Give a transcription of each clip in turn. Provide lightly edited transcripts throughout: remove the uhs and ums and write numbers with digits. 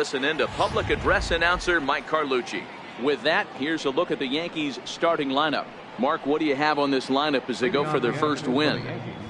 listen in to public address announcer Mike Carlucci. With that, here's a look at the Yankees starting lineup. Mark, what do you have on this lineup as they go for their first win?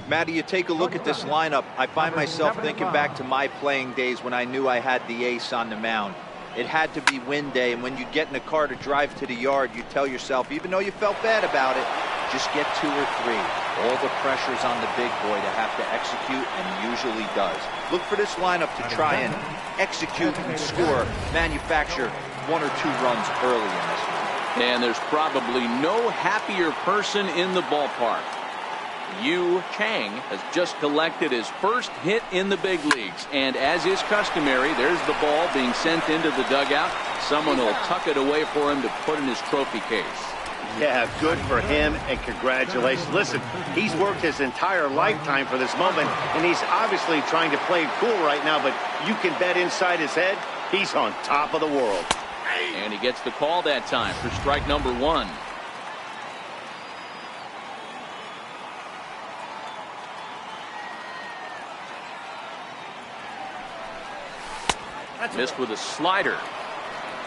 Matty, you take a look at this lineup. I find myself thinking back to my playing days when I knew I had the ace on the mound. It had to be win day, and when you get in a car to drive to the yard, you tell yourself, even though you felt bad about it, just get 2 or 3. All the pressure's on the big boy to have to execute, and he usually does. Look for this lineup to try and execute and score, manufacture 1 or 2 runs early in this one. And there's probably no happier person in the ballpark. Yu Chang has just collected his first hit in the big leagues, and as is customary, there's the ball being sent into the dugout. Someone will tuck it away for him to put in his trophy case. Yeah, good for him, and congratulations. Listen, he's worked his entire lifetime for this moment, and he's obviously trying to play it cool right now, but you can bet inside his head, he's on top of the world. And he gets the call that time for strike number 1. Missed with a slider.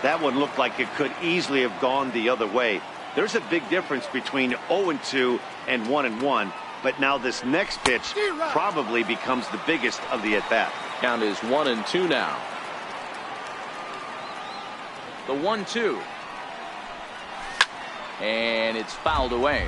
That one looked like it could easily have gone the other way. There's a big difference between 0-2 and 1-1, but now this next pitch probably becomes the biggest of the at-bat. Count is 1-2 now. The 1-2. And it's fouled away.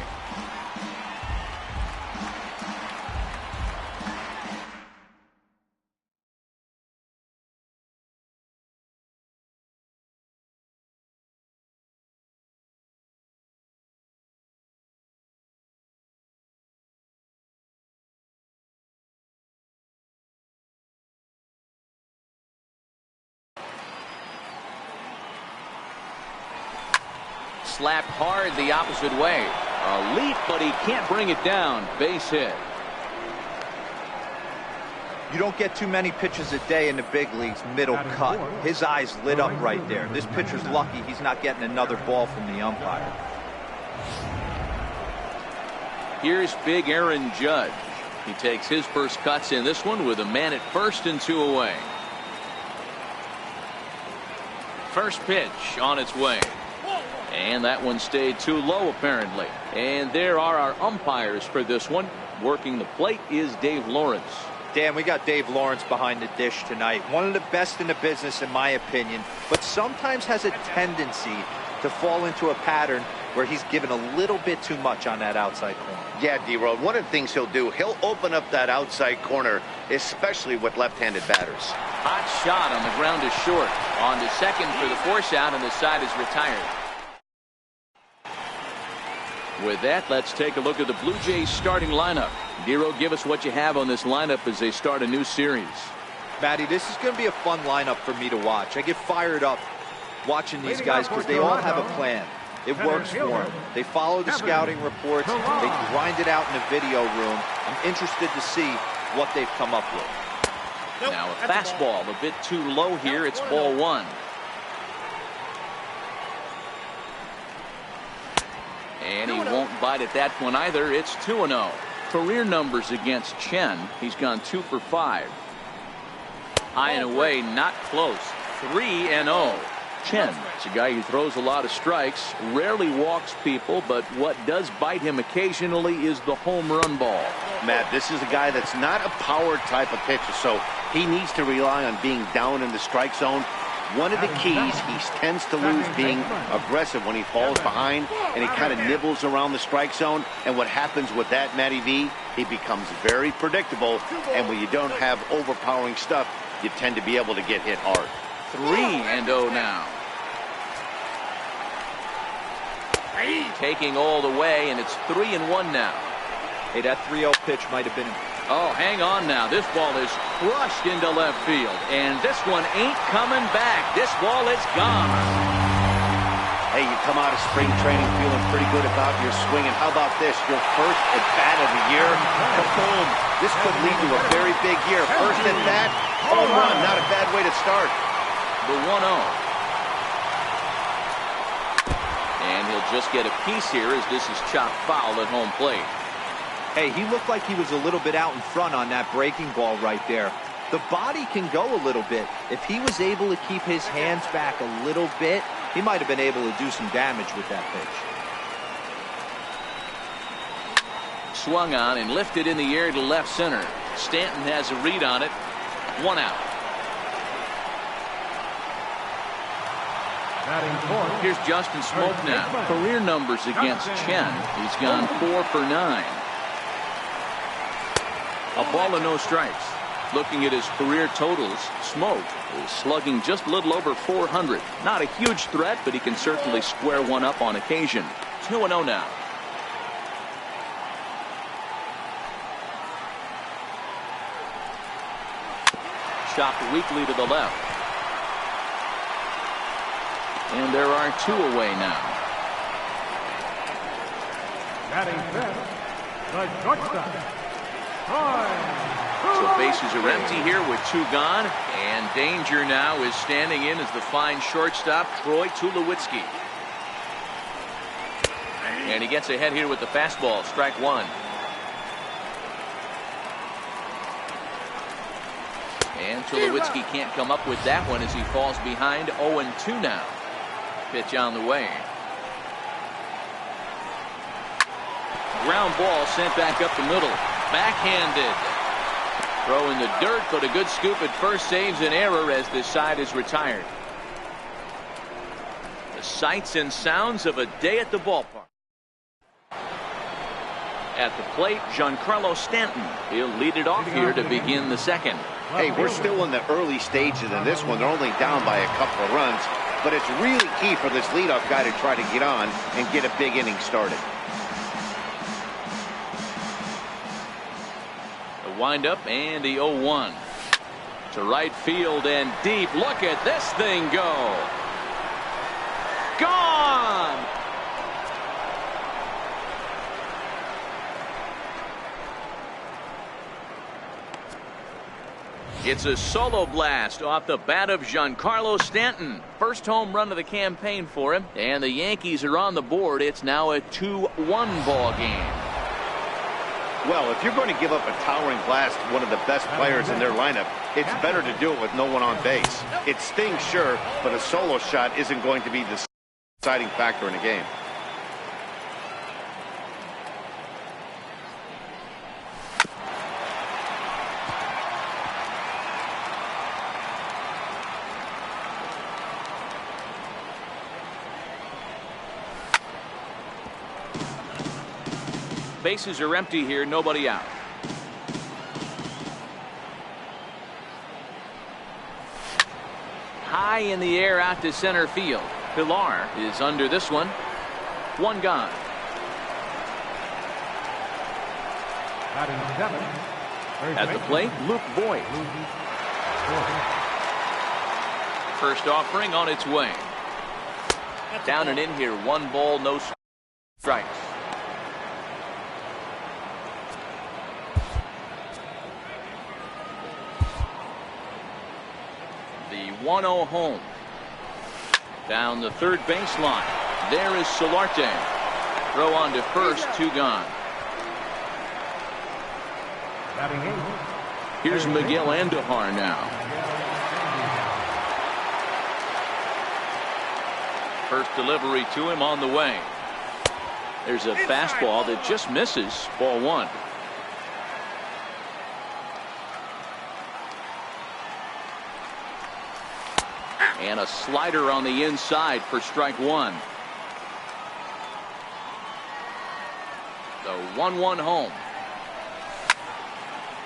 Slapped hard the opposite way. A leap, but he can't bring it down. Base hit. You don't get too many pitches a day in the big leagues middle cut. His eyes lit up right there. This pitcher's lucky he's not getting another ball from the umpire. Here's big Aaron Judge. He takes his first cuts in this one with a man at first and 2 away. First pitch on its way. And that one stayed too low, apparently. And there are our umpires for this one. Working the plate is Dave Lawrence. Dan, we got Dave Lawrence behind the dish tonight. One of the best in the business, in my opinion, but sometimes has a tendency to fall into a pattern where he's given a little bit too much on that outside corner. Yeah, D-Road, one of the things he'll do, he'll open up that outside corner, especially with left-handed batters. Hot shot on the ground is short. On to second for the force out, and the side is retired. With that, let's take a look at the Blue Jays starting lineup. Dero, give us what you have on this lineup as they start a new series. Matty, this is going to be a fun lineup for me to watch. I get fired up watching these guys because they all have a plan. It works for them. They follow the scouting reports. They grind it out in the video room. I'm interested to see what they've come up with. Now a fastball a bit too low here. It's ball 1. And he won't bite at that one either. It's 2-0. Career numbers against Chen. He's gone 2 for 5. High and away, not close. 3-0. Chen is a guy who throws a lot of strikes, rarely walks people, but what does bite him occasionally is the home run ball. Matt, this is a guy that's not a power type of pitcher, so he needs to rely on being down in the strike zone. One of the keys, he tends to lose being aggressive when he falls behind and he kind of nibbles around the strike zone. And what happens with that, Matty V, he becomes very predictable. And when you don't have overpowering stuff, you tend to be able to get hit hard. 3-0 now. Taking all the way, and it's 3-1 now. Hey, that 3-0 pitch might have been. Oh, hang on now. This ball is crushed into left field, and this one ain't coming back. This ball is gone. Hey, you come out of spring training feeling pretty good about your swing, and how about this? Your first at-bat of the year? Kaboom! This could lead to a very big year. First at-bat, home run. Not a bad way to start. The 1-0. And he'll just get a piece here as this is chopped foul at home plate. Hey, he looked like he was a little bit out in front on that breaking ball right there. The body can go a little bit. If he was able to keep his hands back a little bit, he might have been able to do some damage with that pitch. Swung on and lifted in the air to left center. Stanton has a read on it. 1 out. Here's Justin Smoke now. Career numbers against Chen. He's gone 4 for 9. A ball and no strikes. Looking at his career totals, Smoke is slugging just a little over 400. Not a huge threat, but he can certainly square one up on occasion. 2-0 now. Chopped weakly to the left. And there are 2 away now. Batting fifth, the shortstop. So bases are empty here with 2 gone. And danger now is standing in as the fine shortstop, Troy Tulowitzki. And he gets ahead here with the fastball, strike 1. And Tulowitzki can't come up with that one as he falls behind. 0-2 now. Pitch on the way. Ground ball sent back up the middle. Backhanded. Throw in the dirt, but a good scoop at first saves an error as this side is retired. The sights and sounds of a day at the ballpark. At the plate, Giancarlo Stanton. He'll lead it off here to begin the second. Hey, we're still in the early stages in this one. They're only down by a couple of runs, but it's really key for this leadoff guy to try to get on and get a big inning started. The windup and the 0-1 to right field and deep. Look at this thing go. Gone. It's a solo blast off the bat of Giancarlo Stanton. First home run of the campaign for him, and the Yankees are on the board. It's now a 2-1 ball game. Well, if you're going to give up a towering blast to one of the best players in their lineup, it's better to do it with no one on base. It stings, sure, but a solo shot isn't going to be the deciding factor in a game. Bases are empty here, nobody out. High in the air out to center field. Pilar is under this one. 1 gone. At the plate, Luke Voigt. First offering on its way. Down and in here, 1 ball, no strikes. The 1-0 home. Down the third baseline. There is Solarte. Throw on to first, 2 gone. Here's Miguel Andujar now. First delivery to him on the way. There's a fastball that just misses. Ball 1. And a slider on the inside for strike 1. The 1-1 home.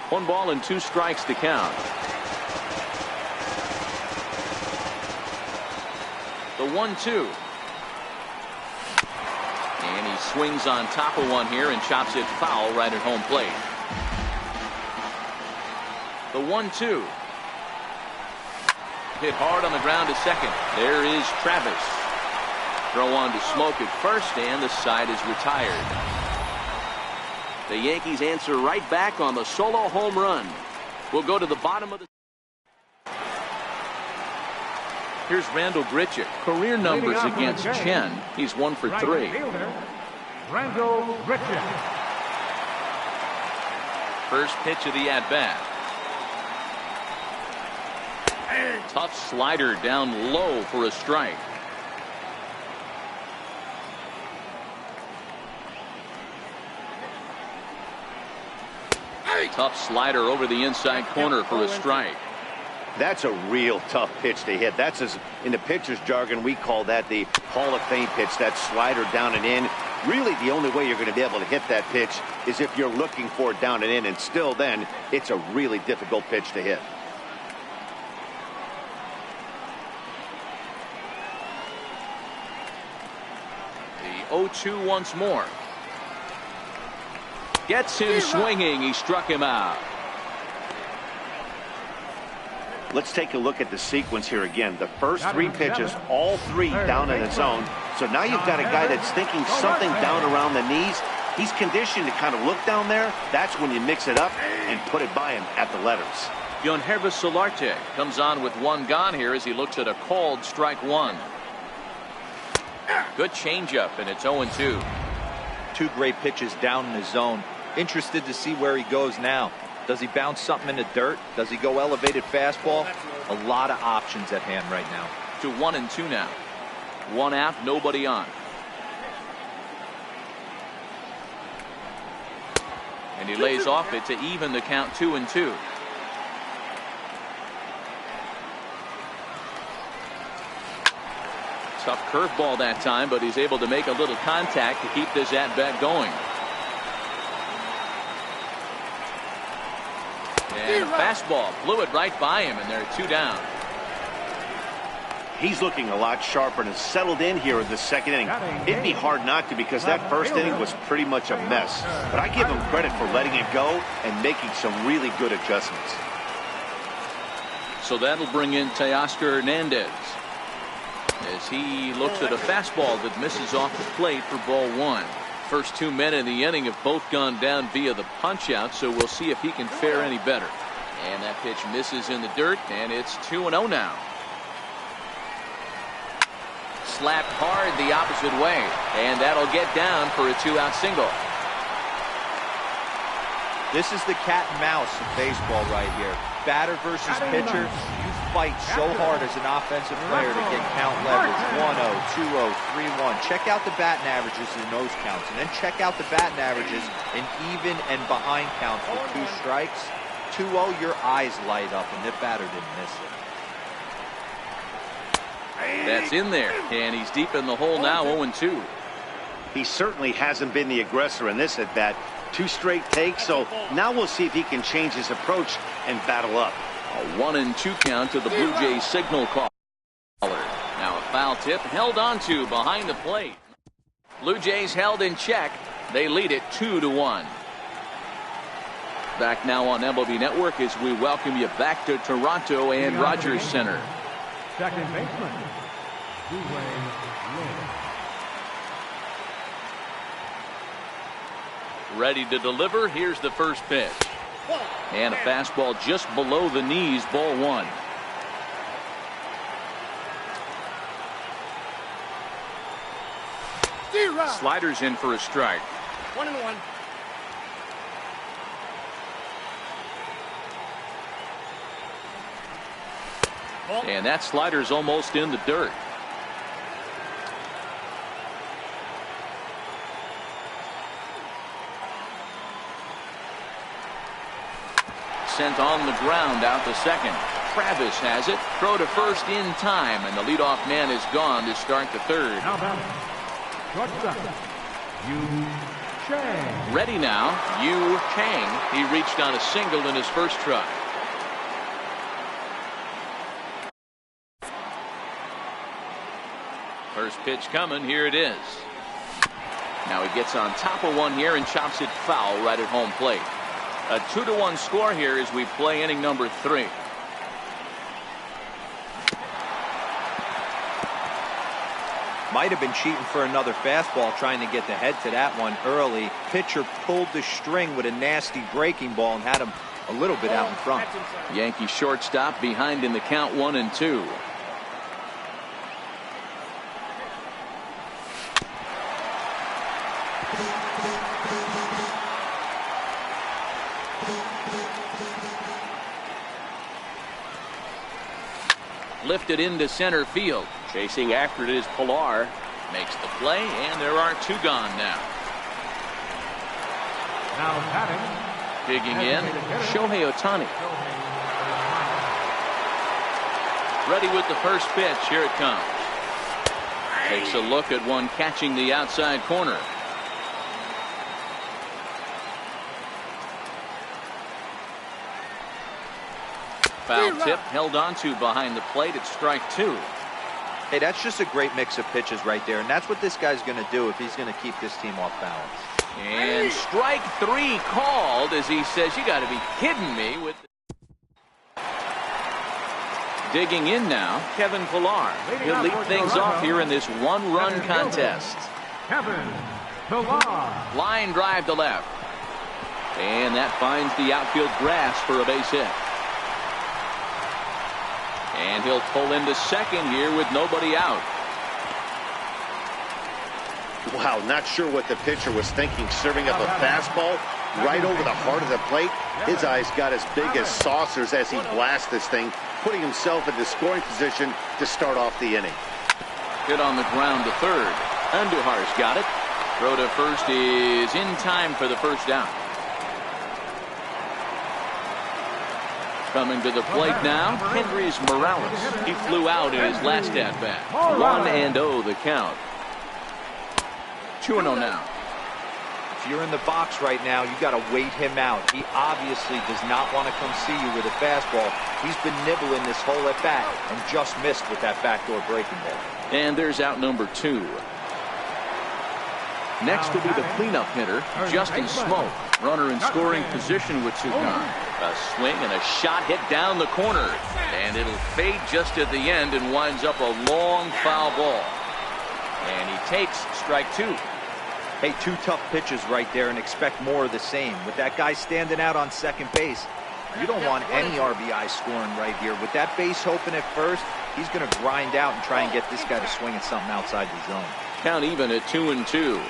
1 ball and 2 strikes to count. The 1-2. And he swings on top of one here and chops it foul right at home plate. The 1-2. Hit hard on the ground to second. There is Travis. Throw on to Smoke at first, and the side is retired. The Yankees answer right back on the solo home run. We'll go to the bottom of the. Here's Randall Grichuk. Career numbers against Chen. He's 1 for 3. Randall Grichuk. First pitch of the at-bat. Tough slider down low for a strike. Tough slider over the inside corner for a strike. That's a real tough pitch to hit. That's, as in the pitcher's jargon, we call that the Hall of Fame pitch. That slider down and in. Really, the only way you're going to be able to hit that pitch is if you're looking for it down and in, and still then, it's a really difficult pitch to hit. The 0-2 once more. Gets him swinging. He struck him out. Let's take a look at the sequence here again. The first three pitches, all three down in the zone. So now you've got a guy that's thinking something down around the knees. He's conditioned to kind of look down there. That's when you mix it up and put it by him at the letters. Yonhervis Solarte comes on with one gone here as he looks at a called strike one. Good changeup, and it's 0-2. Two great pitches down in the zone. Interested to see where he goes now. Does he bounce something in the dirt? Does he go elevated fastball? A lot of options at hand right now. To 1-2 now. One out, nobody on. And he lays off it to even the count 2-2. Tough curveball that time, but he's able to make a little contact to keep this at bat going. And a fastball blew it right by him, and they're two down. He's looking a lot sharper and has settled in here in the second inning. It'd be hard not to, because that first inning was pretty much a mess. But I give him credit for letting it go and making some really good adjustments. So that'll bring in Teoscar Hernandez as he looks at a fastball that misses off the plate for ball one. First 2 men in the inning have both gone down via the punch out, so we'll see if he can fare any better. And that pitch misses in the dirt, and it's 2-0 now. Slapped hard the opposite way, and that'll get down for a 2-out single. This is the cat and mouse of baseball right here. Batter versus pitcher. You fight so hard as an offensive player to get count levels 1-0, 2-0, 3-1. Check out the batting averages in those counts, and then check out the batting averages in even and behind counts with 2 strikes. 2-0, your eyes light up, and the batter didn't miss it. That's in there, and he's deep in the hole now, 0-2. He certainly hasn't been the aggressor in this at bat. 2 straight takes, so now we'll see if he can change his approach and battle up. A 1-2 count to the Blue Jays signal caller. Now a foul tip held onto behind the plate. Blue Jays held in check. They lead it 2-1. Back now on MLB Network as we welcome you back to Toronto and Rogers Center. Second baseman, Lynn. Ready to deliver. Here's the first pitch. And a fastball just below the knees, ball one. Sliders in for a strike. 1-1. And that slider's almost in the dirt. Sent on the ground out to second. Travis has it. Throw to first in time, and the leadoff man is gone to start the third. Now batting, shortstop, Yu Chang. Ready now, Yu Chang. He reached on a single in his first try. First pitch coming. Here it is. Now he gets on top of one here and chops it foul right at home plate. A 2-1 score here as we play inning number 3. Might have been cheating for another fastball, trying to get the head to that one early. Pitcher pulled the string with a nasty breaking ball and had him a little bit out in front. Yankee shortstop behind in the count 1-2. lifted into center field. Chasing after it is Pilar. Makes the play, and there are 2 gone now. Now batting. Digging in, Shohei Ohtani. Ready with the first pitch. Here it comes. Takes a look at one catching the outside corner. Foul tip held onto behind the plate at strike 2. Hey, that's just a great mix of pitches right there, and that's what this guy's going to do if he's going to keep this team off balance. And strike 3 called as he says, you got to be kidding me with. Digging in now, Kevin Pilar. He'll lead things off here in this 1-run contest. Kevin Pilar. Line drive to left. And that finds the outfield grass for a base hit. And he'll pull into second here with nobody out. Wow, not sure what the pitcher was thinking, serving up a fastball right over the heart of the plate. His eyes got as big as saucers as he blasts this thing, putting himself into scoring position to start off the inning. Hit on the ground to third. Andujar's got it. Throw to first is in time for the first down. Coming to the plate now, Henry's Morales. He flew out in his last at-bat. 1-0 the count. 2-0 now. If you're in the box right now, you got to wait him out. He obviously does not want to come see you with a fastball. He's been nibbling this whole at-bat and just missed with that backdoor breaking ball. And there's out number 2. Next will be the cleanup hitter, Justin Smoke. Runner in scoring position with 2 gone. A swing and a shot hit down the corner. And it'll fade just at the end and winds up a long foul ball. And he takes strike 2. Hey, 2 tough pitches right there and expect more of the same. With that guy standing out on second base, you don't want any RBI scoring right here. With that base open at first, he's going to grind out and try and get this guy to swing at something outside the zone. Count even at 2-2.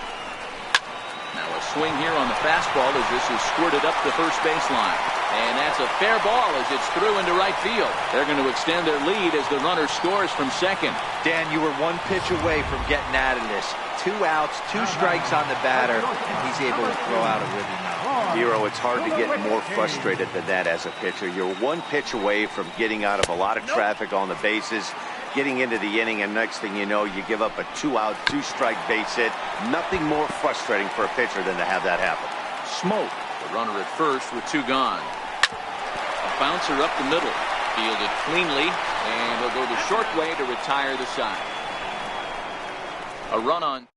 Now a swing here on the fastball as this is squirted up the first baseline. And that's a fair ball as it's through into right field. They're going to extend their lead as the runner scores from second. Dan, you were 1 pitch away from getting out of this. 2 outs, 2 strikes on the batter, and he's able to throw out a ribby now. Hero, it's hard to get more frustrated than that as a pitcher. You're 1 pitch away from getting out of a lot of traffic on the bases, getting into the inning, and next thing you know, you give up a 2-out, 2-strike base hit. Nothing more frustrating for a pitcher than to have that happen. Smoke, the runner at first with 2 gone. A bouncer up the middle, fielded cleanly, and he'll go the short way to retire the side. A run on.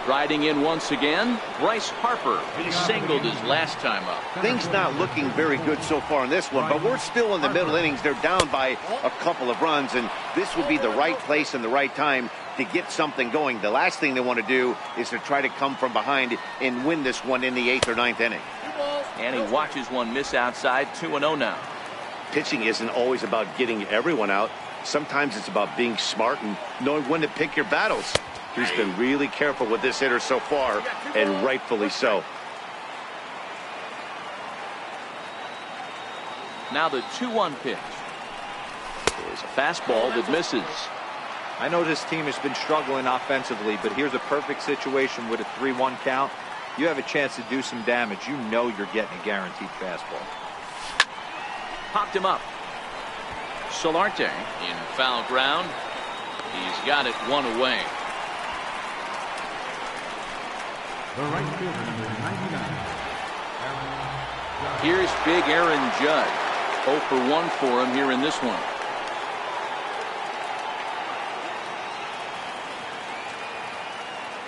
Riding in once again, Bryce Harper. He singled his last time up. Things not looking very good so far in this one, but we're still in the middle innings. They're down by a couple of runs, and this would be the right place and the right time to get something going. The last thing they want to do is to try to come from behind and win this one in the 8th or 9th inning. And he watches one miss outside. 2-0 now. Pitching isn't always about getting everyone out. Sometimes it's about being smart and knowing when to pick your battles. He's been really careful with this hitter so far, and rightfully so. Now the 2-1 pitch is a fastball that misses. I know this team has been struggling offensively, but here's a perfect situation with a 3-1 count. You have a chance to do some damage. You know you're getting a guaranteed fastball. Popped him up. Solarte in foul ground. He's got it 1 away. The right fielder, number 99. Here's big Aaron Judge. 0 for 1 for him here in this one.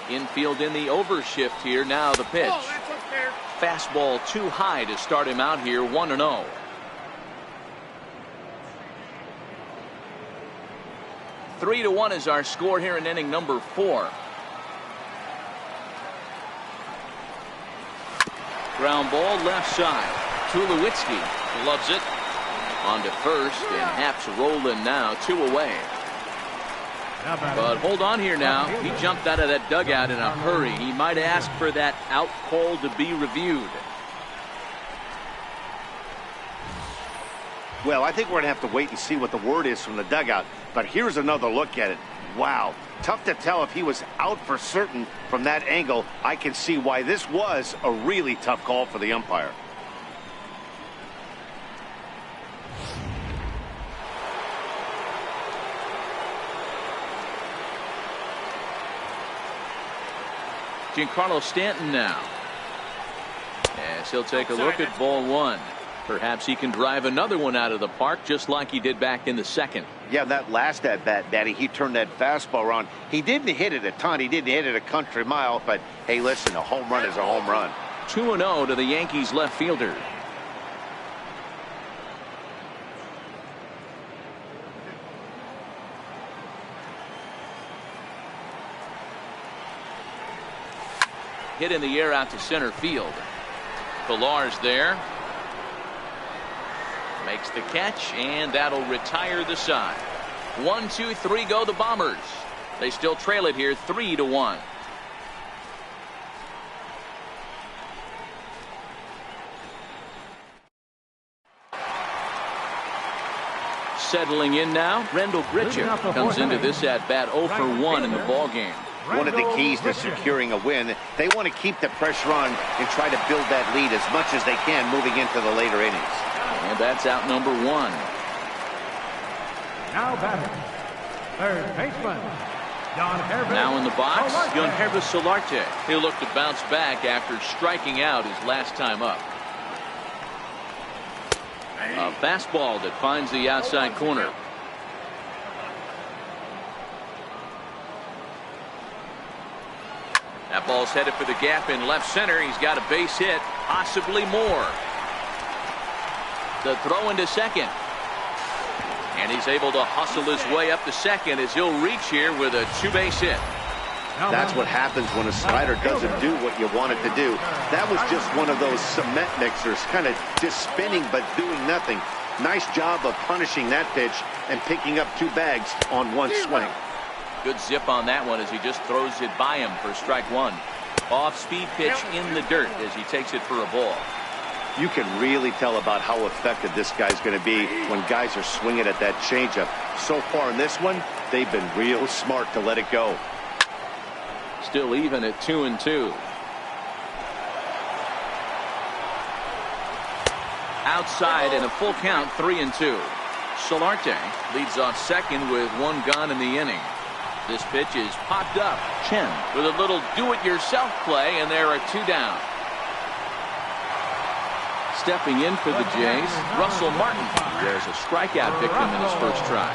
Infield in the overshift here. Now the pitch. Fastball too high to start him out here. 1-0. Three to 1 is our score here in inning number 4. Ground ball left side. Tulowitzki loves it. On to first, and Happ's rolling now. 2 away. But hold on here now. He jumped out of that dugout in a hurry. He might ask for that out call to be reviewed. Well, I think we're going to have to wait and see what the word is from the dugout. But here's another look at it. Wow. Tough to tell if he was out for certain from that angle. I can see why this was a really tough call for the umpire. Giancarlo Stanton now. As he'll take a look at ball one. Perhaps he can drive another one out of the park just like he did back in the second. Yeah, that last at bat, Daddy, he turned that fastball around. He didn't hit it a ton. He didn't hit it a country mile. But, hey, listen, a home run is a home run. 2-0 to the Yankees left fielder. Hit in the air out to center field. Pilar's there. Makes the catch, and that'll retire the side. 1, 2, 3 go the Bombers. They still trail it here 3-1. Settling in now, Rendell Grichuk comes into this at bat 0 for 1 in the ball game. One of the keys to securing a win, they want to keep the pressure on and try to build that lead as much as they can moving into the later innings. And that's out number 1. Now batting, third baseman, now in the box, Yangervis Solarte. He'll look to bounce back after striking out his last time up. A fastball that finds the outside corner. That ball's headed for the gap in left center. He's got a base hit, possibly more. The throw into second. And he's able to hustle his way up to second as he'll reach here with a 2-base hit. That's what happens when a slider doesn't do what you want it to do. That was just one of those cement mixers, kind of just spinning but doing nothing. Nice job of punishing that pitch and picking up 2 bags on 1 swing. Good zip on that one as he just throws it by him for strike 1. Off-speed pitch in the dirt as he takes it for a ball. You can really tell about how effective this guy's going to be when guys are swinging at that changeup. So far in this one, they've been real smart to let it go. Still even at 2-2. Outside in a full count, 3-2. Solarte leads off second with 1 gone in the inning. This pitch is popped up. Chen with a little do-it-yourself play, and there are 2 down. Stepping in for the Jays, Russell Martin. There's a strikeout victim in his first try.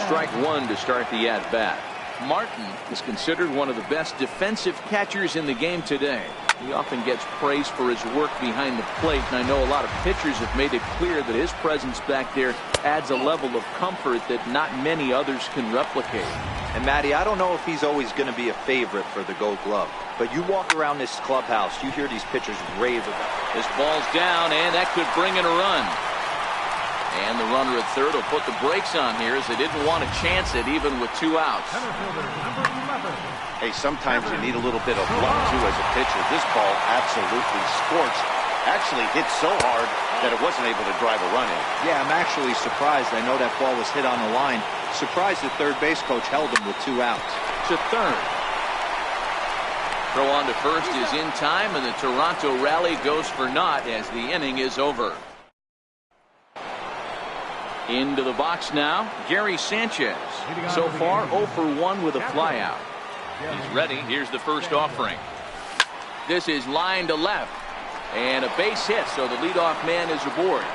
Strike 1 to start the at-bat. Martin is considered one of the best defensive catchers in the game today. He often gets praised for his work behind the plate, and I know a lot of pitchers have made it clear that his presence back there adds a level of comfort that not many others can replicate. And Matty, I don't know if he's always going to be a favorite for the Gold Glove, but you walk around this clubhouse, you hear these pitchers rave about it. This ball's down, and that could bring in a run. And the runner at third will put the brakes on here as they didn't want to chance it even with 2 outs. Hey, sometimes you need a little bit of luck too as a pitcher. This ball absolutely scorched. Actually hit so hard that it wasn't able to drive a run in. Yeah, I'm actually surprised. I know that ball was hit on the line. Surprised the third base coach held him with 2 outs. To third. Throw on to first is in time, and the Toronto rally goes for naught as the inning is over. Into the box now, Gary Sanchez. So far 0 for 1 with a flyout. He's ready. Here's the first offering. This is line to left. And a base hit, so the leadoff man is aboard.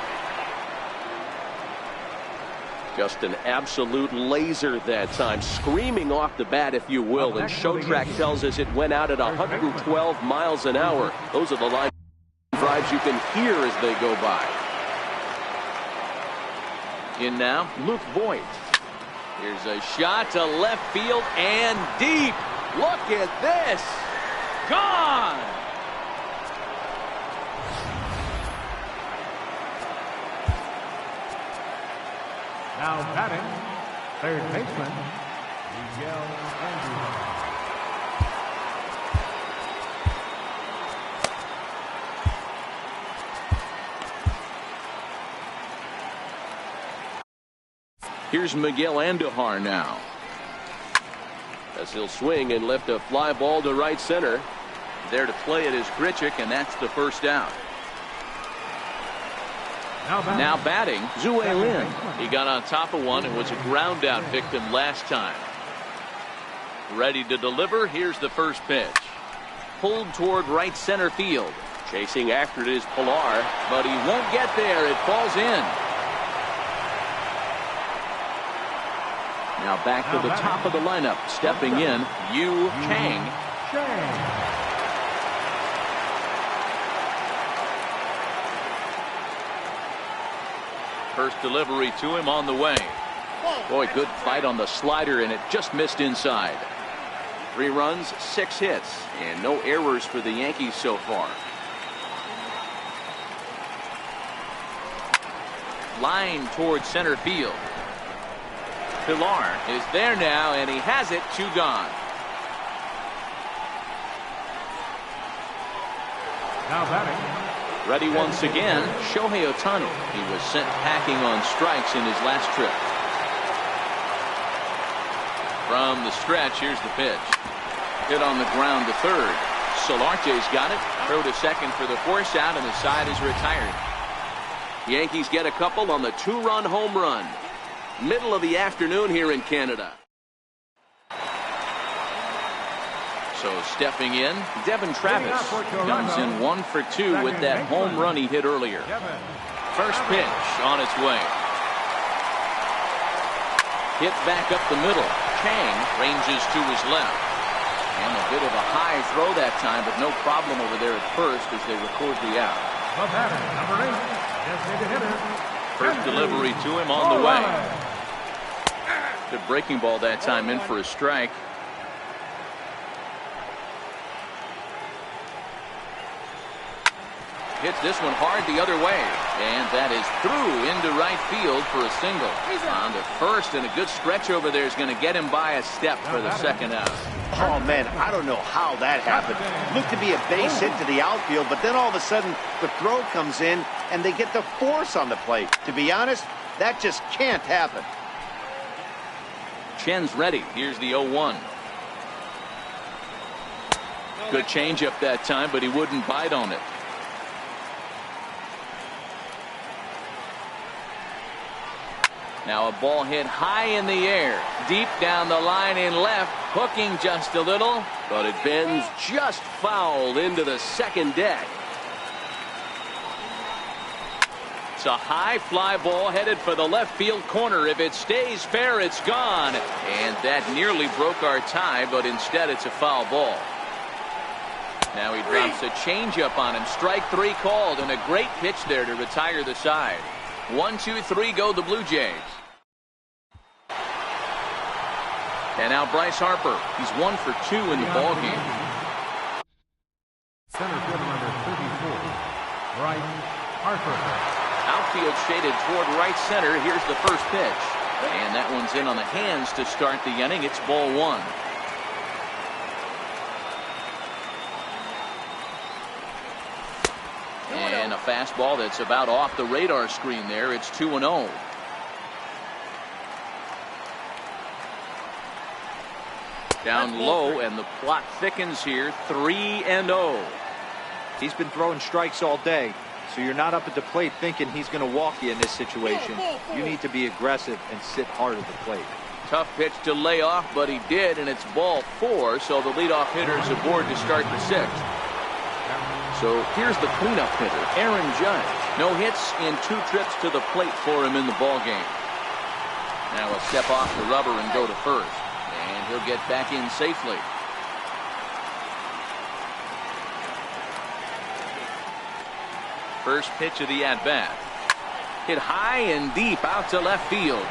Just an absolute laser that time, screaming off the bat, if you will. And Showtrack tells us it went out at 112 miles an hour. Those are the line drives you can hear as they go by. In now, Luke Voigt. Here's a shot to left field and deep. Look at this. Gone. Now batting, third baseman, Miguel Andrews. Here's Miguel Andujar now. As he'll swing and lift a fly ball to right center. There to play it is Grichuk, and that's the first out. Now batting, Zue Lin. He got on top of one and was a ground out victim last time. Ready to deliver. Here's the first pitch. Pulled toward right center field. Chasing after it is Pilar. But he won't get there. It falls in. Now back to the top of the lineup. Stepping in, Yu Chang. First delivery to him on the way. Boy, good fight on the slider, and it just missed inside. 3 runs, 6 hits, and no errors for the Yankees so far. Line towards center field. Pilar is there now, and he has it. 2 gone. Now batting. Ready once again, Shohei Ohtani. He was sent packing on strikes in his last trip. From the stretch, here's the pitch. Hit on the ground to third. Solarte's got it. Throw to second for the force out, and the side is retired. Yankees get a couple on the 2-run home run. Middle of the afternoon here in Canada. So stepping in, Devin Travis comes in 1 for 2 with that home run he hit earlier. First pitch on its way. Hit back up the middle. Chang ranges to his left. And a bit of a high throw that time, but no problem over there at first as they record the out. The batter, number 8, designated hitter. First delivery to him on the way. Good breaking ball that time, in for a strike. Hits this one hard the other way, and that is through into right field for a single. On to first, and a good stretch over there is going to get him by a step for the second out. Oh, man, I don't know how that happened. Looked to be a base hit to the outfield, but then all of a sudden the throw comes in and they get the force on the plate. To be honest, that just can't happen. Chen's ready. Here's the 0-1. Good changeup that time, but he wouldn't bite on it. Now a ball hit high in the air, deep down the line in left, hooking just a little, but it bends just foul into the second deck. It's a high fly ball headed for the left field corner. If it stays fair, it's gone. And that nearly broke our tie, but instead it's a foul ball. Now he drops a changeup on him. Strike 3 called, and a great pitch there to retire the side. 1, 2, 3 go the Blue Jays. And now Bryce Harper. He's 1 for 2 in the ball game. Center fielder number 34, Bryce Harper. Outfield shaded toward right center. Here's the first pitch. And that one's in on the hands to start the inning. It's ball 1. And a fastball that's about off the radar screen there. It's 2-0. Down low, and the plot thickens here. 3-0. He's been throwing strikes all day, so you're not up at the plate thinking he's going to walk you in this situation. You need to be aggressive and sit hard at the plate. Tough pitch to lay off, but he did, and it's ball 4, so the leadoff hitter is aboard to start the 6th. So here's the cleanup hitter, Aaron Judge. No hits in 2 trips to the plate for him in the ball game. Now a step off the rubber and go to first, and he'll get back in safely. First pitch of the at-bat. Hit high and deep out to left field.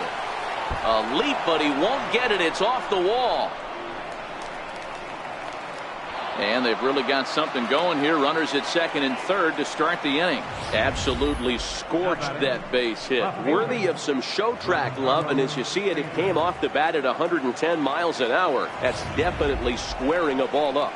A leap, but he won't get it. It's off the wall. And they've really got something going here. Runners at second and third to start the inning. Absolutely scorched that base hit. Worthy of some show track love, and as you see it, it came off the bat at 110 miles an hour. That's definitely squaring a ball up.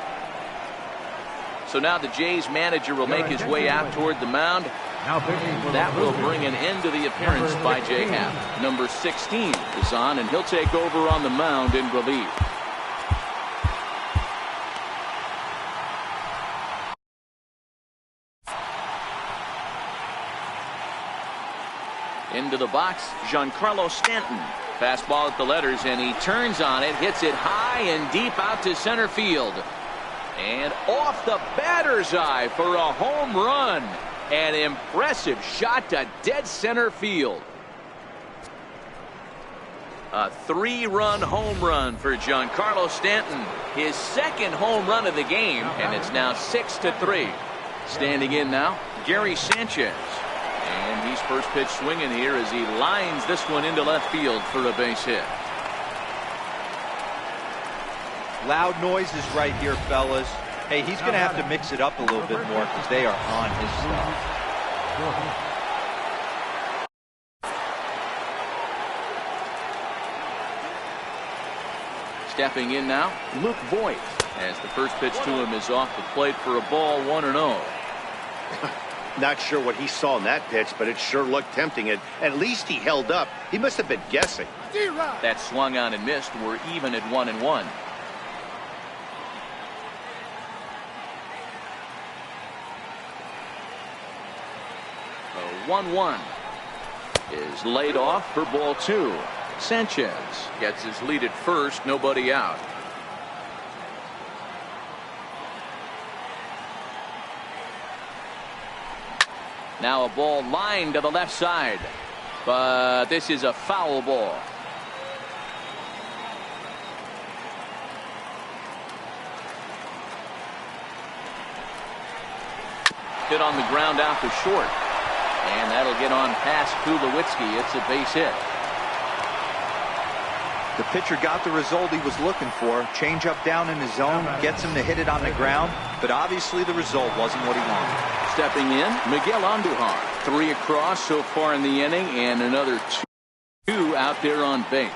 So now the Jays manager will make his way out toward the mound. That will bring an end to the appearance by J. Happ. Number 16 is on, and he'll take over on the mound in relief. Into the box, Giancarlo Stanton. Fastball at the letters, and he turns on it, hits it high and deep out to center field. And off the batter's eye for a home run. An impressive shot to dead center field. A 3-run home run for Giancarlo Stanton. His second home run of the game, and it's now 6-3. Standing in now, Gary Sanchez. And he's first pitch swinging here as he lines this one into left field for a base hit. Loud noises right here, fellas. Hey, he's going to have to mix it up a little bit more because they are on his stuff. Stepping in now, Luke Voigt, as the first pitch to him is off the plate for a ball, 1-0. Not sure what he saw in that pitch, but it sure looked tempting. At least he held up. He must have been guessing. That swung on and missed. We're even at 1-1. 1-1 is laid off for ball 2. Sanchez gets his lead at first, nobody out. Now a ball lined to the left side, but this is a foul ball. Hit on the ground out to short. And that'll get on past Tulowitzki. It's a base hit. The pitcher got the result he was looking for. Change up down in his zone, gets him to hit it on the ground, but obviously the result wasn't what he wanted. Stepping in, Miguel Andujar. 3 across so far in the inning, and another 2 out there on base.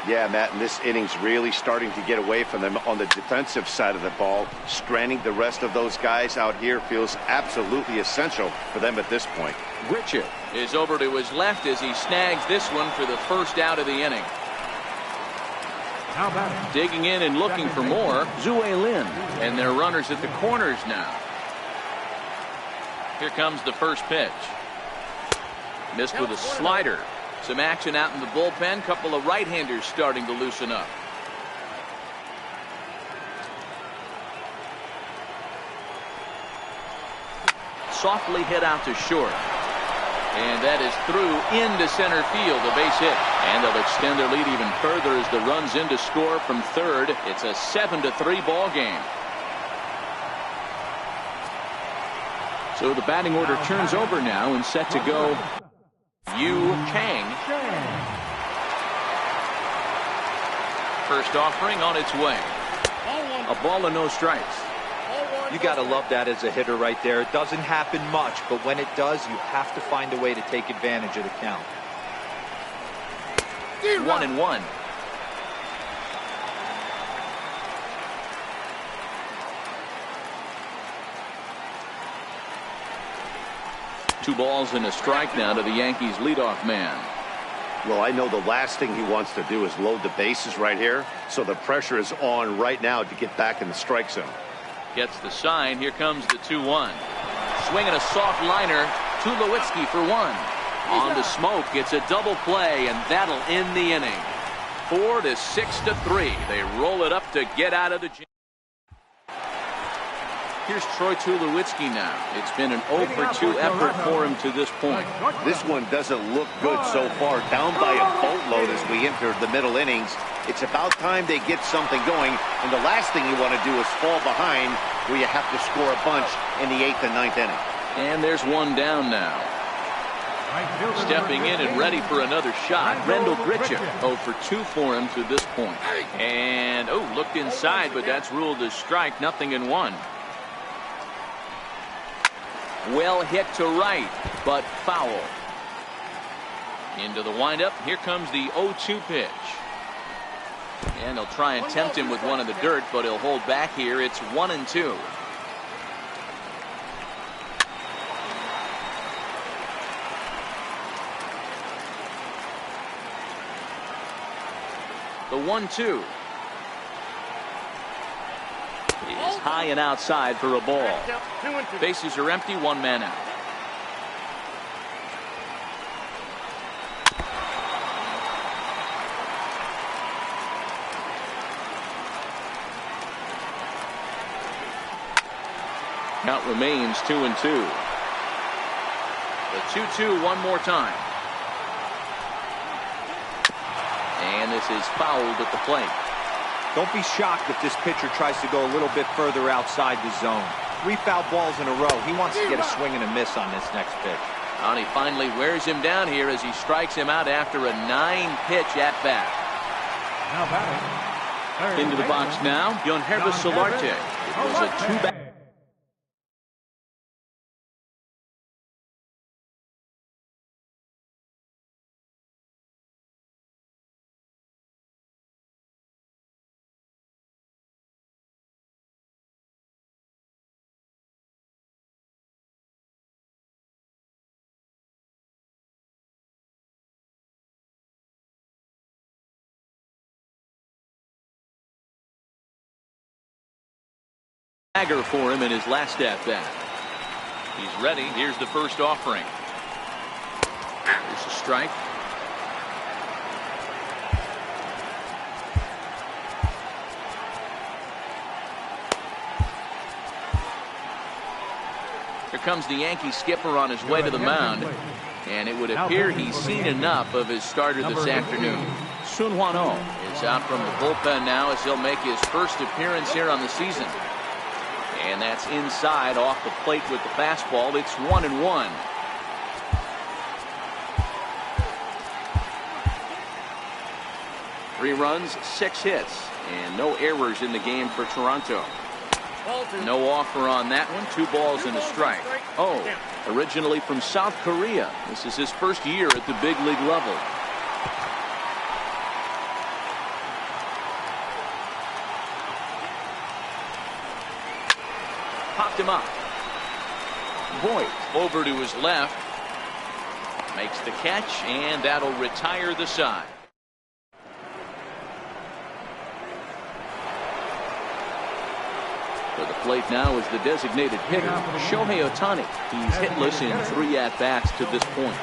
Yeah, Matt, and this inning's really starting to get away from them on the defensive side of the ball. Stranding the rest of those guys out here feels absolutely essential for them at this point. Richard is over to his left as he snags this one for the first out of the inning. Digging in and looking for more, Zue Lin. And their runners at the corners now. Here comes the first pitch. Missed with a slider. Some action out in the bullpen. Couple of right-handers starting to loosen up. Softly hit out to short. And that is through into center field, a base hit. And they'll extend their lead even further as the runs in to score from third. It's a 7-3 ball game. So the batting order turns over now and set to go Yu Kang. First offering on its way. A ball and no strikes. You got to love that as a hitter right there. It doesn't happen much, but when it does, you have to find a way to take advantage of the count. 1-1. Two balls and a strike now to the Yankees leadoff man. Well, I know the last thing he wants to do is load the bases right here, so the pressure is on right now to get back in the strike zone. Gets the sign. Here comes the 2-1. Swinging a soft liner. Tulowitzki for 1. On to Smoke. It's a double play, and that'll end the inning. 4-6-3. They roll it up to get out of the jam. Here's Troy Tulowitzki now. It's been an 0-for-2 effort for him to this point. This one doesn't look good so far. Down by a boatload as we enter the middle innings. It's about time they get something going, and the last thing you want to do is fall behind where you have to score a bunch in the 8th and 9th inning. And there's one down now. Stepping in and ready for another shot, Rendell Grichuk. 0-for-2 for him to this point. And, looked inside, but that's ruled as strike. Nothing in 1. Well hit to right, but foul. Into the windup. Here comes the 0-2 pitch. And he'll try and tempt him with one in the dirt, but he'll hold back here. It's 1-2. The 1-2 is high and outside for a ball. Bases are empty, one man out. Count remains 2-2. The 2-2 one more time. And this is fouled at the plate. Don't be shocked if this pitcher tries to go a little bit further outside the zone. 3 foul balls in a row. He wants to get a swing and a miss on this next pitch. And he finally wears him down here as he strikes him out after a 9-pitch at bat. Now batting. Into the box now, Yonhervis Solarte. It was a 2-back. Dagger for him in his last at bat. He's ready. Here's the first offering. Here's a strike. Here comes the Yankee skipper on his way to the mound, and it would appear he's seen enough of his starter this afternoon. Sun Hwan-oh is out from the bullpen now as he'll make his first appearance here on the season. And that's inside off the plate with the fastball. It's 1-1. Three runs, 6 hits, and no errors in the game for Toronto. No offer on that one. 2 balls and a strike. Oh, originally from South Korea. This is his first year at the big league level. Popped him up. Voigt over to his left. Makes the catch, and that'll retire the side. For the plate now is the designated hitter, Shohei Ohtani. He's hitless in 3 at-bats to this point.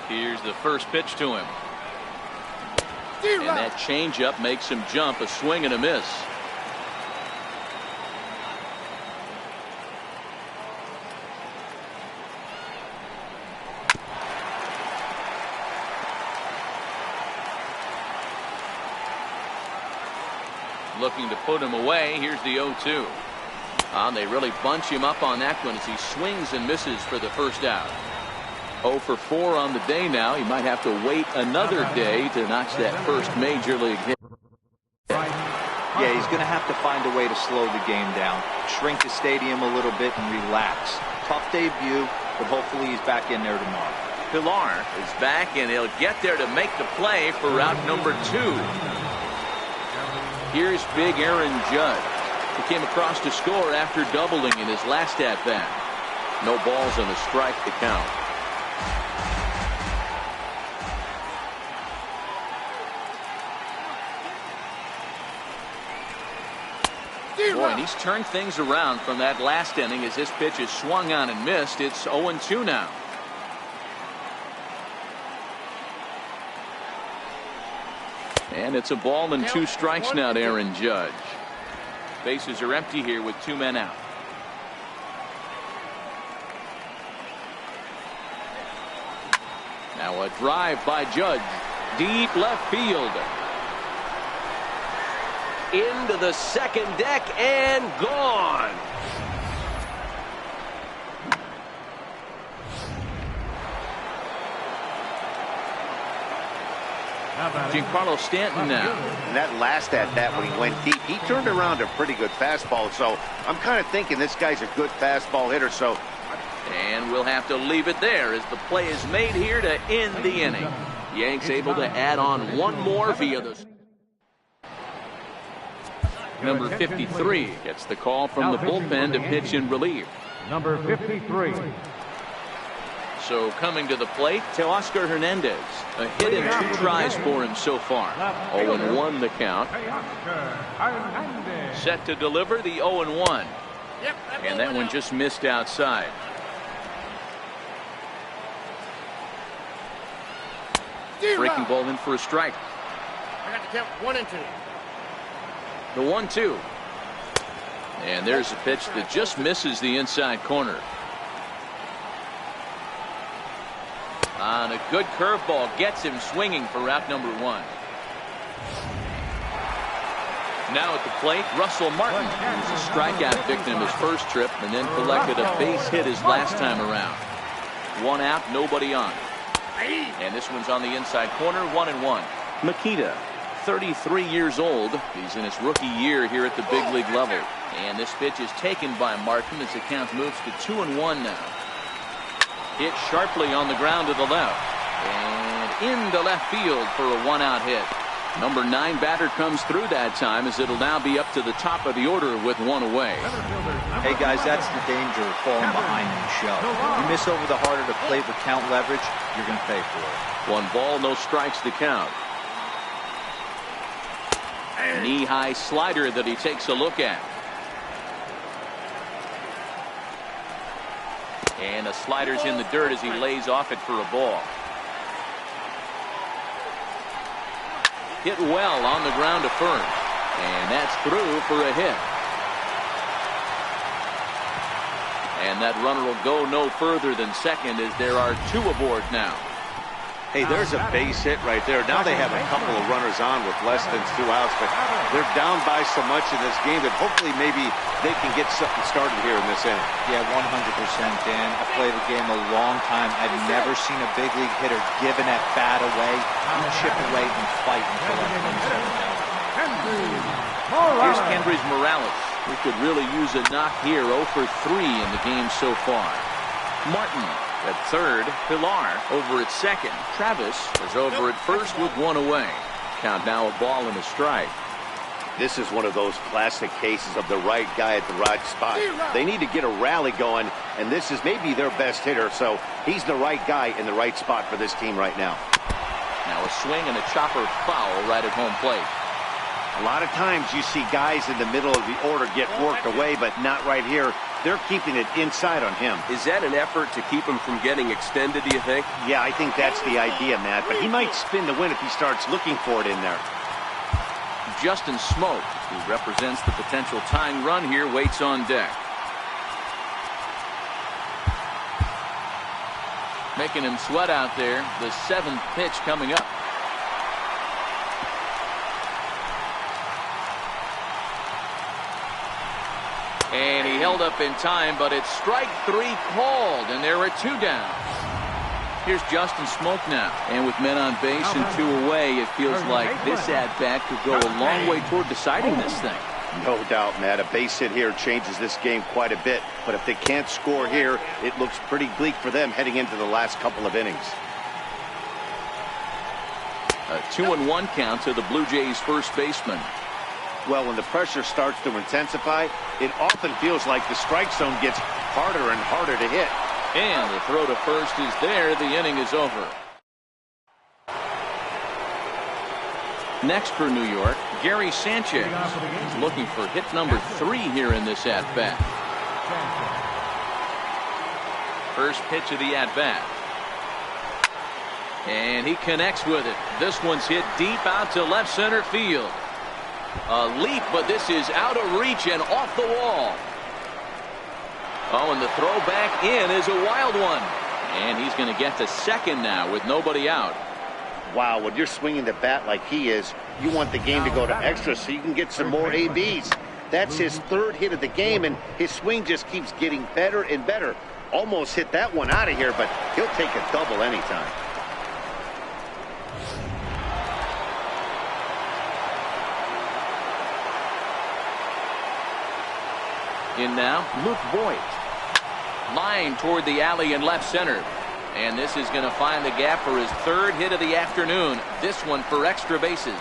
Here's the first pitch to him. And that changeup makes him jump. A swing and a miss. Looking to put him away. Here's the 0-2. They really bunch him up on that one as he swings and misses for the first out. 0 for 4 on the day now. He might have to wait another day to notch that first major league hit. Yeah, he's going to have to find a way to slow the game down, shrink the stadium a little bit, and relax. Tough debut, but hopefully he's back in there tomorrow. Pilar is back, and he'll get there to make the play for route number 2. Here's big Aaron Judge. He came across to score after doubling in his last at-bat. No balls and a strike to count. Boy, and he's turned things around from that last inning as this pitch is swung on and missed. It's 0-2 now. And it's a ball and 2 strikes now to Aaron Judge. Bases are empty here with 2 men out. Now a drive by Judge. Deep left field. Into the second deck and gone. Giancarlo Stanton now. And that last at bat when he went deep, he turned around a pretty good fastball. So I'm kind of thinking this guy's a good fastball hitter. So, and we'll have to leave it there as the play is made here to end the inning. Yanks able to add on 1 more via the Number 53 gets the call from the bullpen to pitch in relief. Number 53. So coming to the plate, Teoscar Hernandez. A hit and 2 tries for him so far. 0-1 the count. Set to deliver the 0-1. And that one just missed outside. Breaking ball in for a strike. I got to count 1 and 2. The 1-2. And there's a pitch that just misses the inside corner. On a good curveball, gets him swinging for out number 1. Now at the plate, Russell Martin, who's a strikeout victim his first trip and then collected a base hit his last time around. 1 out, nobody on. And this one's on the inside corner, 1-1. Makita, 33 years old. He's in his rookie year here at the big league level. And this pitch is taken by Martin as the count moves to 2-1 now. Hit sharply on the ground to the left. And into left field for a 1-out hit. Number 9 batter comes through that time as it'll now be up to the top of the order with 1 away. Hey guys, that's the danger of falling behind in the show. You miss over the heart of the plate with count leverage, you're going to pay for it. 1 ball, no strikes to count. Knee-high slider that he takes a look at. And the slider's in the dirt as he lays off it for a ball. Hit well on the ground to first. And that's through for a hit. And that runner will go no further than second as there are 2 aboard now. Hey, there's a base hit right there. Now they have a couple of runners on with less than 2 outs, but they're down by so much in this game that hopefully maybe they can get something started here in this inning. Yeah, 100%, Dan. I played the game a long time. I've never seen a big league hitter give an at-bat away, chip away, and fight until that one's out. Here's Kendrys Morales, who could really use a knock here. 0 for 3 in the game so far. Martin at third, Pilar over at second. Travis is over at first with 1 away. Count now a ball and a strike. This is one of those classic cases of the right guy at the right spot. They need to get a rally going, and this is maybe their best hitter, so he's the right guy in the right spot for this team right now. Now a swing and a chopper foul right at home plate. A lot of times you see guys in the middle of the order get worked away, but not right here. They're keeping it inside on him. Is that an effort to keep him from getting extended, do you think? Yeah, I think that's the idea, Matt, but he might spin the win if he starts looking for it in there. Justin Smoke, who represents the potential tying run here, waits on deck. Making him sweat out there. The 7th pitch coming up. And he held up in time, but it's strike 3 called, and there are 2 down. Here's Justin Smoke now. And with men on base and 2 away, it feels like this at-bat could go a long way toward deciding this thing. No doubt, Matt. A base hit here changes this game quite a bit. But if they can't score here, it looks pretty bleak for them heading into the last couple of innings. A 2-1 count to the Blue Jays first baseman. Well, when the pressure starts to intensify, it often feels like the strike zone gets harder and harder to hit. And the throw to first is there. The inning is over. Next for New York, Gary Sanchez is looking for hit number 3 here in this at-bat. First pitch of the at-bat. And he connects with it. This one's hit deep out to left center field. A leap, but this is out of reach and off the wall. Oh, and the throw back in is a wild one. And he's going to get to second now with nobody out. Wow, when you're swinging the bat like he is, you want the game to go to extra so you can get some more ABs. That's his 3rd hit of the game, and his swing just keeps getting better and better. Almost hit that one out of here, but he'll take a double anytime. In now, Luke Voigt. Line toward the alley in left center. And this is going to find the gap for his 3rd hit of the afternoon. This one for extra bases.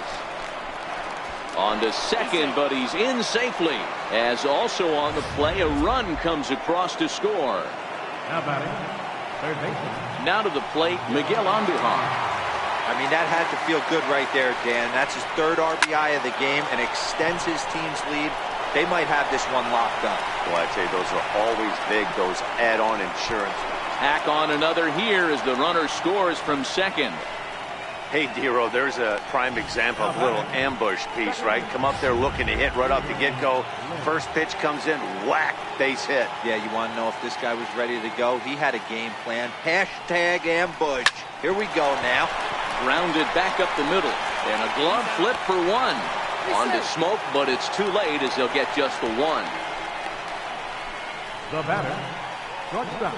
On to second, but he's in safely. As also on the play, a run comes across to score. Now batting, third baseman. Now to the plate, Miguel Andujar. I mean, that had to feel good right there, Dan. That's his third RBI of the game and extends his team's lead. They might have this one locked up. Well, I tell you, those are always big, those add-on insurance. Tack on another here as the runner scores from second. Hey, Dero, there's a prime example of a little ambush piece, right? Come up there looking to hit right off the get-go. First pitch comes in, whack, base hit. Yeah, you want to know if this guy was ready to go? He had a game plan. Hashtag ambush. Here we go now. Grounded back up the middle. And a glove flip for one. On to Smoke, but it's too late as he'll get just the one. The batter, shortstop.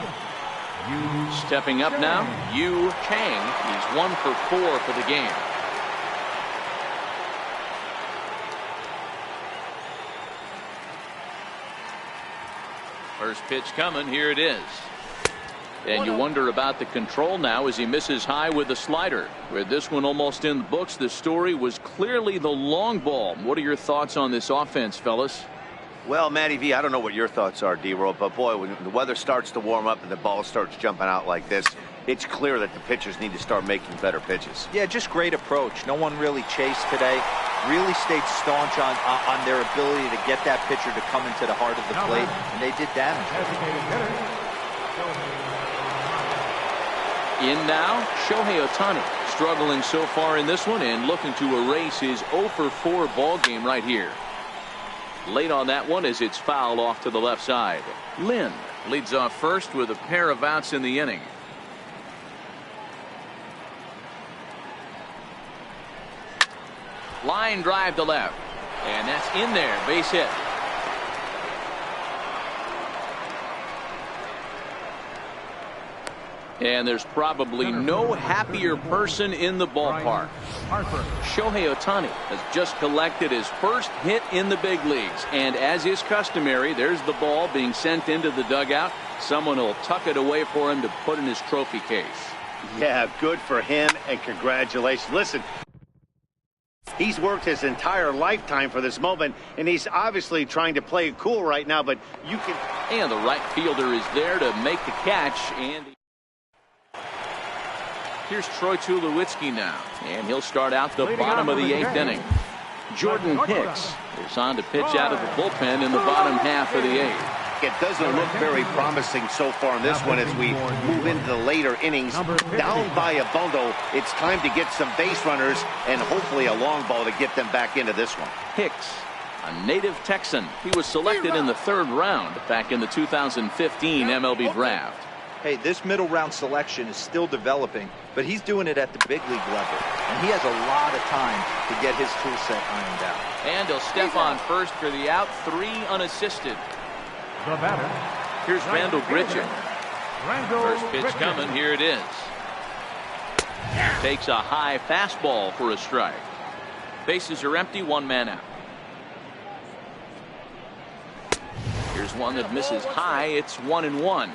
Stepping up now, Yu Chang. He's 1 for 4 for the game. First pitch coming. Here it is. And you wonder about the control now as he misses high with the slider. With this one almost in the books, the story was clearly the long ball. What are your thoughts on this offense, fellas? Well, Matty V, I don't know what your thoughts are, D-Roll, but boy, when the weather starts to warm up and the ball starts jumping out like this, it's clear that the pitchers need to start making better pitches. Yeah, just great approach. No one really chased today. Really stayed staunch on their ability to get that pitcher to come into the heart of the plate, and they did damage. In now, Shohei Ohtani, struggling so far in this one and looking to erase his 0 for 4 ball game right here. Late on that one as it's fouled off to the left side. Lynn leads off first with a pair of outs in the inning. Line drive to left. And that's in there. Base hit. And there's probably no happier person in the ballpark. Shohei Ohtani has just collected his first hit in the big leagues. And as is customary, there's the ball being sent into the dugout. Someone will tuck it away for him to put in his trophy case. Yeah, good for him, and congratulations. Listen, he's worked his entire lifetime for this moment, and he's obviously trying to play it cool right now, but you can... And the right fielder is there to make the catch, and... Here's Troy Tulowitzki now, and he'll start out the bottom of the 8th inning. Jordan Hicks is on to pitch out of the bullpen in the bottom half of the 8th. It doesn't look very promising so far in this one as we move into the later innings. Down by a bundle, it's time to get some base runners and hopefully a long ball to get them back into this one. Hicks, a native Texan. He was selected in the 3rd round back in the 2015 MLB draft. Hey, this middle round selection is still developing, but he's doing it at the big league level, and he has a lot of time to get his tool set ironed out. And he'll step on first for the out, 3 unassisted. The batter. Here's Randall Grichuk. First pitch coming. Here it is. Takes a high fastball for a strike. Bases are empty. 1 man out. Here's one that misses high. It's 1-1.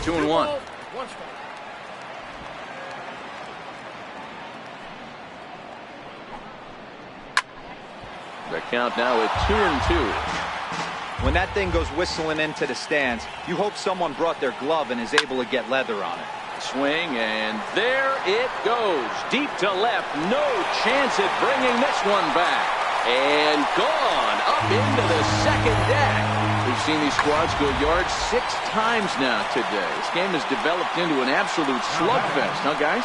Two and one. The count now at 2-2. When that thing goes whistling into the stands, you hope someone brought their glove and is able to get leather on it. Swing, and there it goes. Deep to left. No chance at bringing this one back. And gone up into the second deck. We've seen these squads go yards 6 times now today. This game has developed into an absolute slugfest, huh, guys?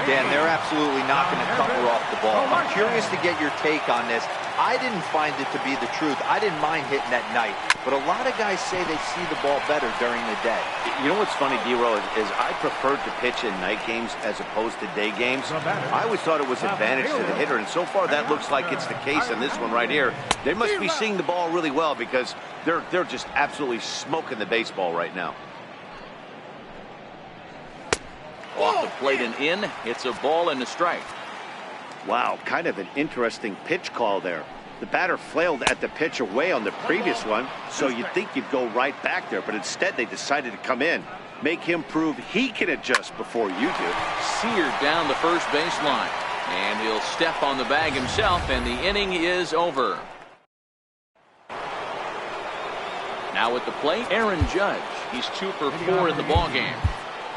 Dan, they're absolutely knocking the cover off the ball. I'm curious to get your take on this. I didn't find it to be the truth. I didn't mind hitting at night, but a lot of guys say they see the ball better during the day. You know what's funny, D-Roll, is I preferred to pitch in night games as opposed to day games. I always thought it was advantage to the hitter, and so far that looks like it's the case on this one right here. They must be seeing the ball really well because they're just absolutely smoking the baseball right now. Off the plate and in. It's a ball and a strike. Wow, kind of an interesting pitch call there. The batter flailed at the pitch away on the previous one, so you'd think you'd go right back there, but instead they decided to come in. Make him prove he can adjust before you do. Seared down the first baseline. And he'll step on the bag himself, and the inning is over. Now at the plate, Aaron Judge. He's 2 for 4 in the ballgame.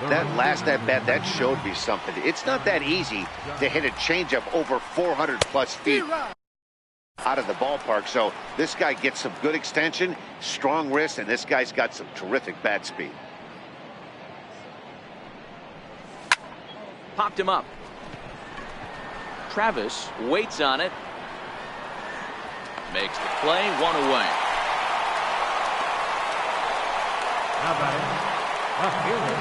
That last at-bat, that showed me something. It's not that easy to hit a changeup over 400-plus feet out of the ballpark. So this guy gets some good extension, strong wrist, and this guy's got some terrific bat speed. Popped him up. Travis waits on it. Makes the play, 1 away. Now batting, left fielder,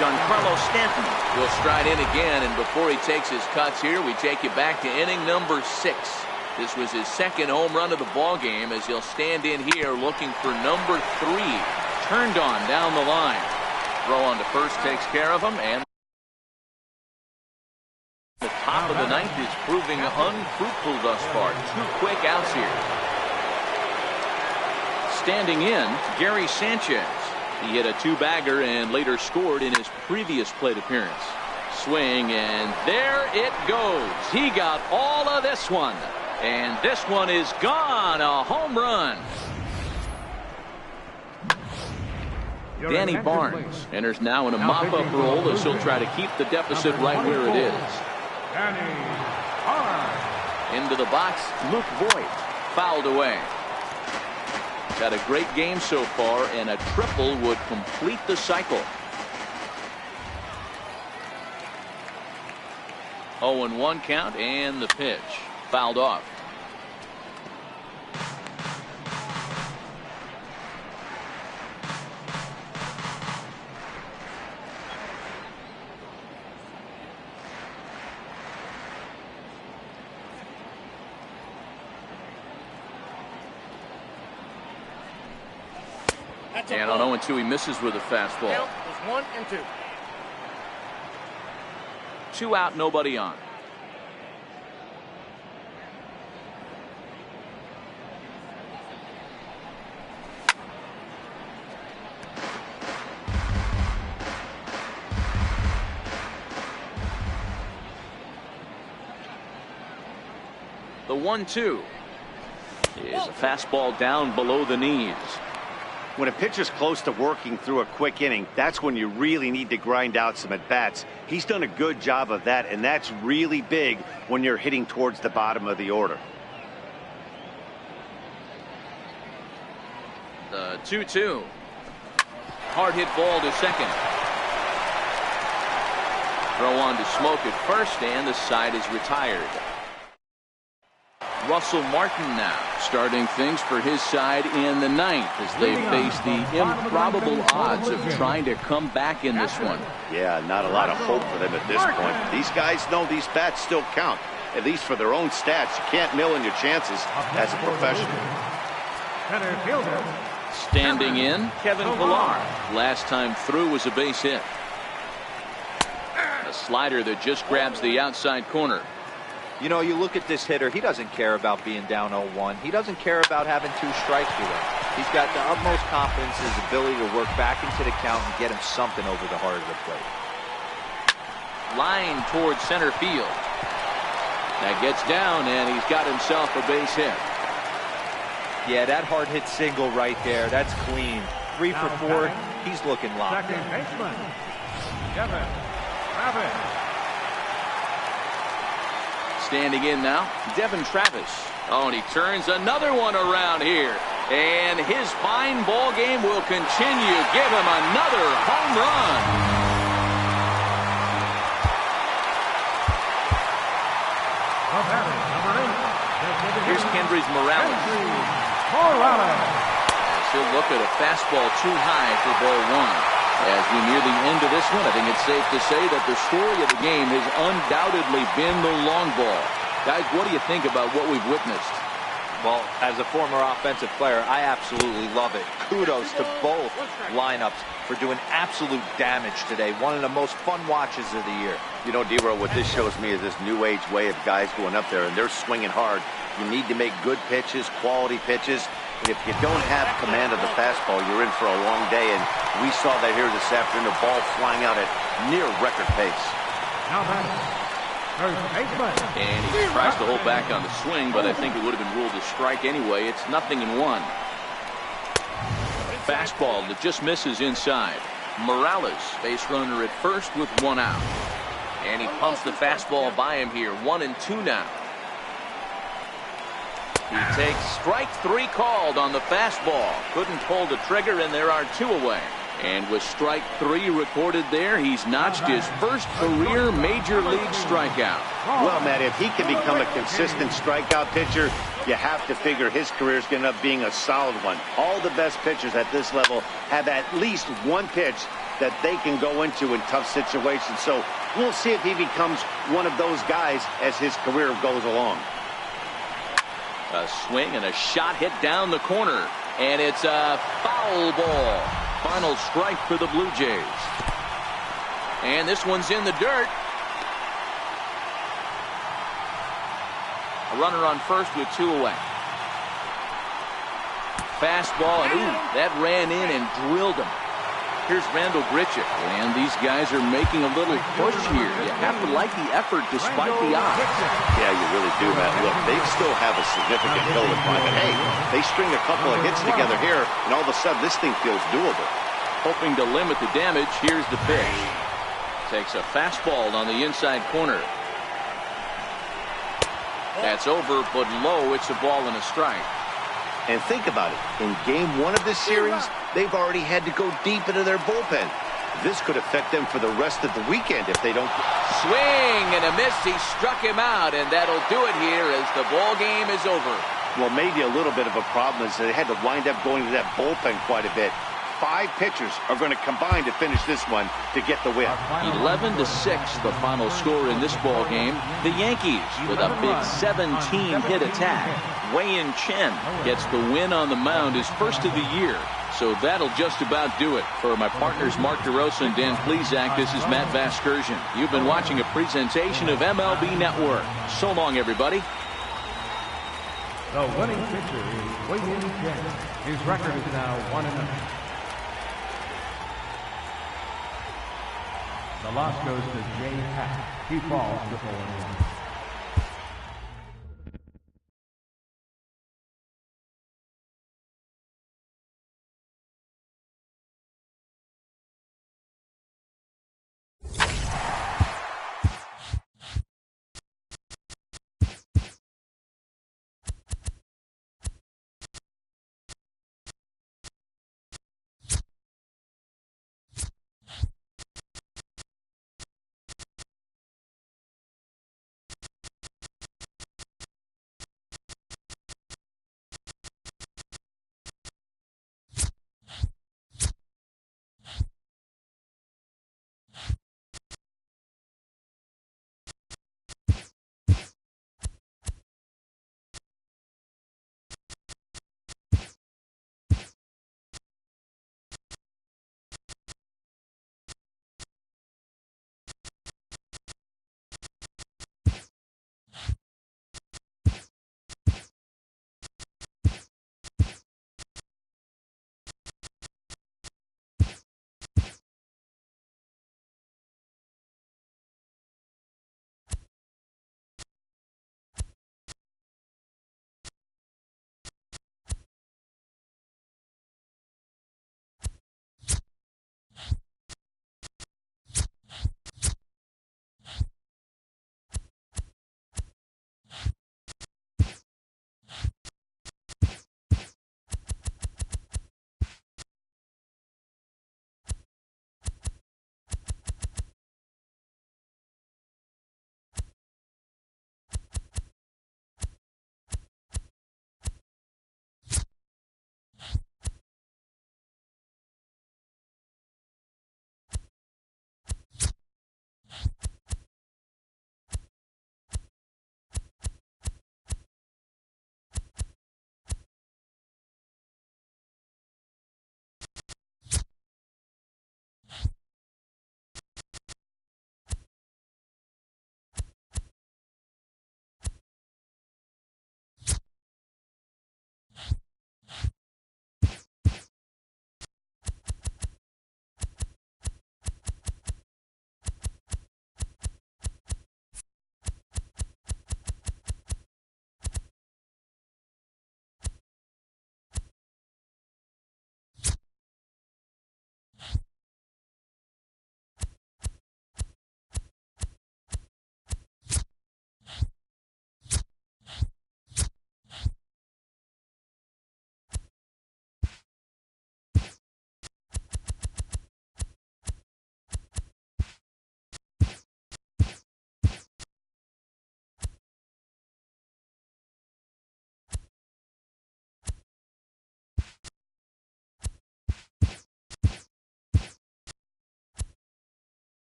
Giancarlo Stanton will stride in again, and before he takes his cuts here, we take you back to inning number 6. This was his second home run of the ball game as he'll stand in here looking for number 3. Turned on down the line. Throw on to first takes care of him, and the top of the ninth is proving unfruitful thus far. 2 quick outs here. Standing in, Gary Sanchez. He hit a 2-bagger and later scored in his previous plate appearance. Swing, and there it goes. He got all of this one. And this one is gone. A home run. Danny Barnes enters now in a mop-up role as he'll try to keep the deficit right where it is. Into the box, Luke Voigt. Fouled away. Got a great game so far, and a triple would complete the cycle. 0-1 count, and the pitch. Fouled off. And on 0-2, he misses with a fastball. Count is 1 and 2. 2 out, nobody on. The 1-2 is a fastball down below the knees. When a pitcher's close to working through a quick inning, that's when you really need to grind out some at-bats. He's done a good job of that, and that's really big when you're hitting towards the bottom of the order. The 2-2. Hard hit ball to second. Throw on to Smoke at first, and the side is retired. Russell Martin now starting things for his side in the ninth as they face the improbable odds of trying to come back in this one. Yeah, not a lot of hope for them at this point. These guys know these bats still count, at least for their own stats. You can't mill in your chances as a professional. center fielder. Standing in, Kevin Pillar. Last time through was a base hit. A slider that just grabs the outside corner. You know, you look at this hitter, he doesn't care about being down 0-1. He doesn't care about having 2 strikes with him. He's got the utmost confidence in his ability to work back into the count and get him something over the heart of the plate. Line towards center field. That gets down, and he's got himself a base hit. Yeah, that hard hit single right there, that's clean. 3 for 4, he's looking locked in. Second baseman, Kevin Travis. Standing in now, Devin Travis. Oh, and he turns another one around here. And his fine ball game will continue. Give him another home run. Here's Kendrys Morales. He'll look at a fastball too high for ball 1. As we near the end of this one, I think it's safe to say that the story of the game has undoubtedly been the long ball. Guys, what do you think about what we've witnessed? Well, as a former offensive player, I absolutely love it. Kudos to both lineups for doing absolute damage today. One of the most fun watches of the year. You know, D-Row, what this shows me is this new age way of guys going up there, and they're swinging hard. You need to make good pitches, quality pitches. If you don't have command of the fastball, you're in for a long day, and we saw that here this afternoon, the ball flying out at near record pace. Now batting, first baseman. And he tries to hold back on the swing, but I think it would have been ruled a strike anyway. It's 0-1. Fastball that just misses inside. Morales, base runner at first with 1 out. And he pumps the fastball by him here. 1-2 now. He takes strike 3 called on the fastball. Couldn't pull the trigger, and there are 2 away. And with strike 3 recorded there, he's notched his first career major league strikeout. Well, Matt, if he can become a consistent strikeout pitcher, you have to figure his career is going to end up being a solid one. All the best pitchers at this level have at least one pitch that they can go into in tough situations. So we'll see if he becomes one of those guys as his career goes along. A swing and a shot hit down the corner, and it's a foul ball. Final strike for the Blue Jays. And this one's in the dirt. A runner on first with 2 away. Fastball, and ooh, that ran in and drilled him. Here's Randall Grichuk, and these guys are making a little push here. You have to like the effort despite the odds. Yeah, you really do, Matt. Look, they still have a significant hill to climb. But hey, they string a couple of hits together here, and all of a sudden this thing feels doable. Hoping to limit the damage, here's the pitch. Takes a fastball on the inside corner. That's over, but low. It's a ball and a strike. And think about it. In game 1 of this series, they've already had to go deep into their bullpen. This could affect them for the rest of the weekend if they don't. Swing and a miss. He struck him out, and that'll do it here as the ball game is over. Well, maybe a little bit of a problem is that they had to wind up going to that bullpen quite a bit. 5 pitchers are going to combine to finish this one to get the win. 11-6, the final score in this ball game. The Yankees with a big 17-hit attack. Wei-Yin Chen gets the win on the mound, his first of the year. So that'll just about do it. For my partners Mark DeRosa and Dan Plesac, this is Matt Vasgersian. You've been watching a presentation of MLB Network. So long, everybody. The winning pitcher is Wei-Yin Chen. His record is now 1-0. The loss goes to Jay Hack. He falls to 4-1.